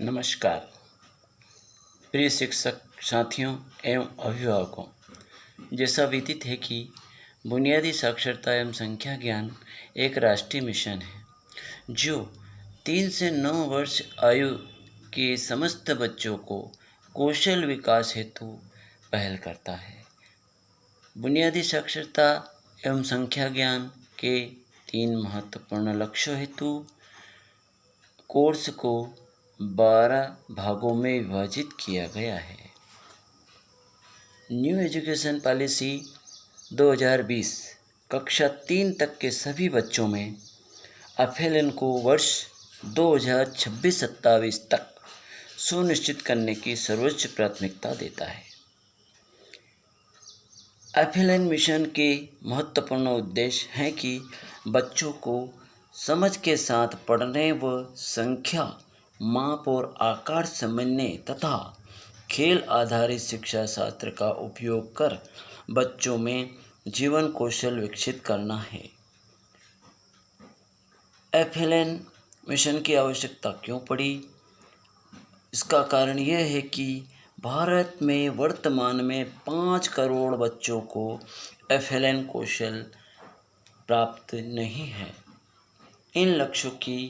नमस्कार प्रिय शिक्षक साथियों एवं अभिभावकों। जैसा विदित है कि बुनियादी साक्षरता एवं संख्या ज्ञान एक राष्ट्रीय मिशन है जो 3 से 9 वर्ष आयु के समस्त बच्चों को कौशल विकास हेतु पहल करता है। बुनियादी साक्षरता एवं संख्या ज्ञान के 3 महत्वपूर्ण लक्ष्यों हेतु कोर्स को 12 भागों में विभाजित किया गया है। न्यू एजुकेशन पॉलिसी 2020 कक्षा 3 तक के सभी बच्चों में एफएलएन को वर्ष 2026-27 तक सुनिश्चित करने की सर्वोच्च प्राथमिकता देता है। एफएलएन मिशन के महत्वपूर्ण उद्देश्य हैं कि बच्चों को समझ के साथ पढ़ने व संख्या, माप और आकार समझने तथा खेल आधारित शिक्षा शास्त्र का उपयोग कर बच्चों में जीवन कौशल विकसित करना है। एफएलएन मिशन की आवश्यकता क्यों पड़ी? इसका कारण यह है कि भारत में वर्तमान में 5 करोड़ बच्चों को एफएलएन कौशल प्राप्त नहीं है। इन लक्ष्यों की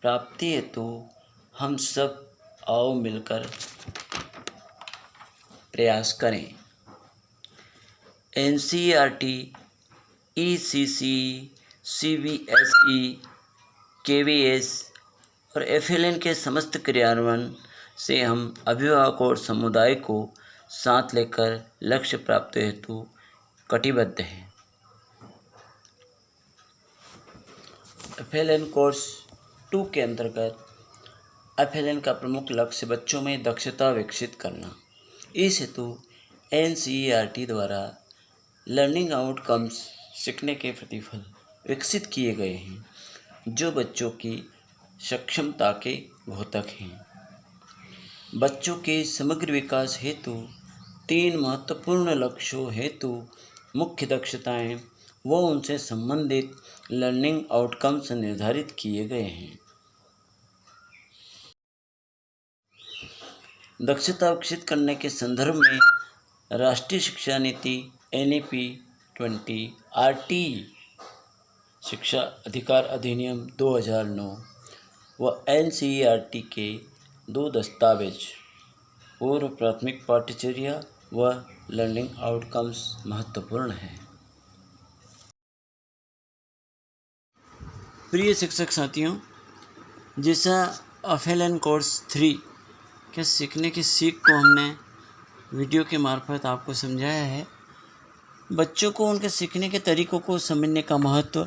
प्राप्ति हेतु हम सब आओ मिलकर प्रयास करें। एनसीईआरटी, ईसीसी, सीबीएसई, केवीएस और एफएलएन के समस्त क्रियान्वयन से हम अभिभावकों और समुदाय को साथ लेकर लक्ष्य प्राप्ति हेतु कटिबद्ध हैं। एफएलएन कोर्स 2 के अंतर्गत एफएलएन का प्रमुख लक्ष्य बच्चों में दक्षता विकसित करना। इस हेतु एनसीईआरटी द्वारा लर्निंग आउटकम्स सीखने के प्रतिफल विकसित किए गए हैं जो बच्चों की सक्षमता के द्योतक हैं। बच्चों के समग्र विकास हेतु 3 महत्वपूर्ण लक्ष्यों हेतु मुख्य दक्षताएं व उनसे संबंधित लर्निंग आउटकम्स निर्धारित किए गए हैं। दक्षता विकसित करने के संदर्भ में राष्ट्रीय शिक्षा नीति NEP 20, RTE शिक्षा अधिकार अधिनियम 2009 व NCERT के 2 दस्तावेज पूर्व प्राथमिक पाठ्यचर्या व लर्निंग आउटकम्स महत्वपूर्ण हैं। प्रिय शिक्षक साथियों, जैसा एफएलएन कोर्स 3 के सीखने की सीख को हमने वीडियो के मार्फत आपको समझाया है, बच्चों को उनके सीखने के तरीक़ों को समझने का महत्व,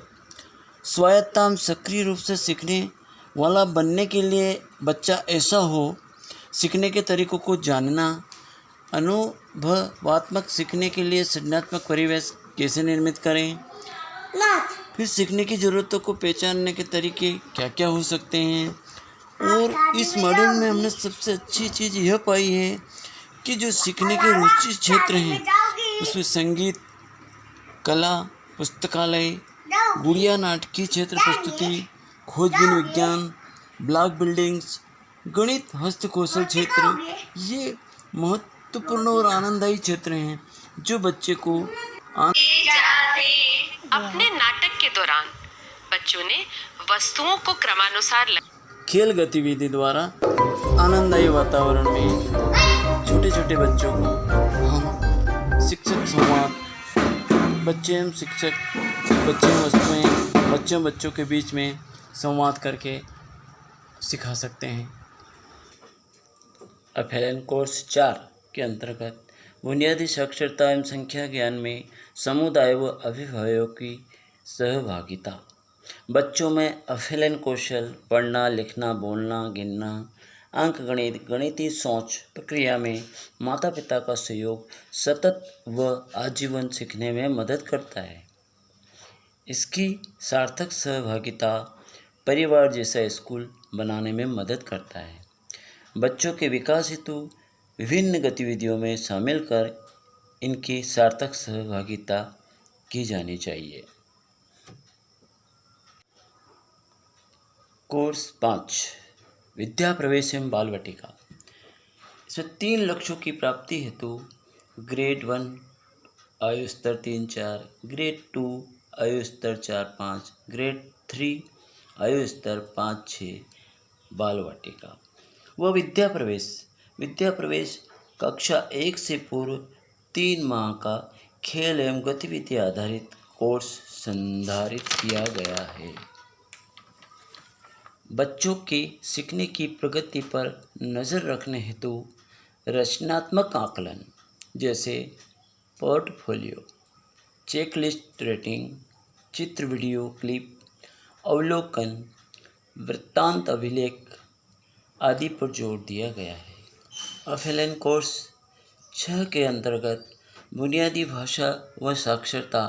स्वायत्तता सक्रिय रूप से सीखने वाला बनने के लिए बच्चा ऐसा हो, सीखने के तरीक़ों को जानना, अनुभवात्मक सीखने के लिए सृजनात्मक परिवेश कैसे निर्मित करें, फिर सीखने की ज़रूरतों को पहचानने के तरीके क्या क्या हो सकते हैं। और इस मॉड्यूल में हमने सबसे अच्छी चीज़ यह पाई है कि जो सीखने के रुचि क्षेत्र हैं उसमें संगीत, कला, पुस्तकालय, गुड़िया नाटकीय क्षेत्र प्रस्तुति, खोजबीन विज्ञान, ब्लॉक बिल्डिंग्स, गणित, हस्तकौशल क्षेत्र, ये महत्वपूर्ण और आनंददायी क्षेत्र हैं जो बच्चे को अपने नाटक के दौरान बच्चों ने वस्तुओं को क्रमानुसार खेल गतिविधि द्वारा आनंददायी वातावरण में छोटे छोटे बच्चों को हम शिक्षक संवाद, बच्चे एवं शिक्षक, बच्चे वस्तुएं, बच्चों के बीच में संवाद करके सिखा सकते हैं। एफएलएन कोर्स 4 के अंतर्गत बुनियादी साक्षरता एवं संख्या ज्ञान में समुदाय व अभिभावकों की सहभागिता। बच्चों में एफएलएन कौशल, पढ़ना, लिखना, बोलना, गिनना, अंकगणित, गणितीय सोच प्रक्रिया में माता पिता का सहयोग सतत व आजीवन सीखने में मदद करता है। इसकी सार्थक सहभागिता परिवार जैसा स्कूल बनाने में मदद करता है। बच्चों के विकास हेतु विभिन्न गतिविधियों में शामिल कर इनकी सार्थक सहभागिता की जानी चाहिए। कोर्स 5 विद्या प्रवेश एवं बाल वाटिका। इसमें 3 लक्ष्यों की प्राप्ति हेतु ग्रेड 1 आयु स्तर 3-4, ग्रेड 2 आयु स्तर 4-5, ग्रेड 3 आयु स्तर 5-6 बाल वाटिका व विद्या प्रवेश कक्षा 1 से पूर्व 3 माह का खेल एवं गतिविधि आधारित कोर्स संधारित किया गया है। बच्चों के सीखने की प्रगति पर नज़र रखने हेतु रचनात्मक आकलन जैसे पोर्टफोलियो, चेकलिस्ट रेटिंग, चित्र वीडियो क्लिप, अवलोकन, वृत्तांत अभिलेख आदि पर जोर दिया गया है। एफएलएन कोर्स 6 के अंतर्गत बुनियादी भाषा व साक्षरता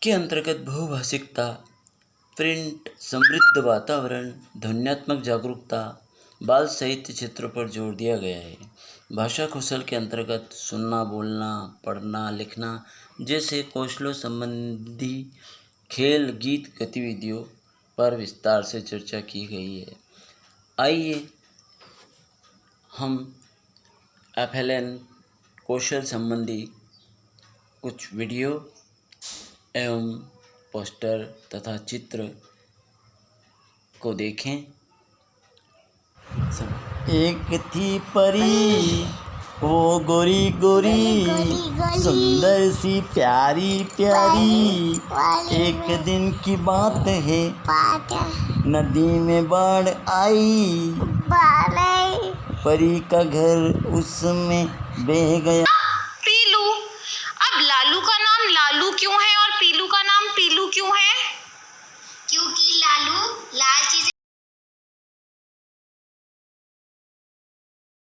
के अंतर्गत बहुभाषिकता, प्रिंट, समृद्ध वातावरण, ध्वन्यात्मक जागरूकता, बाल साहित्य क्षेत्रों पर जोर दिया गया है। भाषा कौशल के अंतर्गत सुनना, बोलना, पढ़ना, लिखना जैसे कौशलों संबंधी खेल, गीत गतिविधियों पर विस्तार से चर्चा की गई है। आइए हम एफएलएन कौशल संबंधी कुछ वीडियो एवं पोस्टर तथा चित्र को देखें। एक थी परी, वो गोरी गोरी, सुंदर सी प्यारी प्यारी। एक दिन की बात है, नदी में बाढ़ आई, परी का घर उसमें बह गया।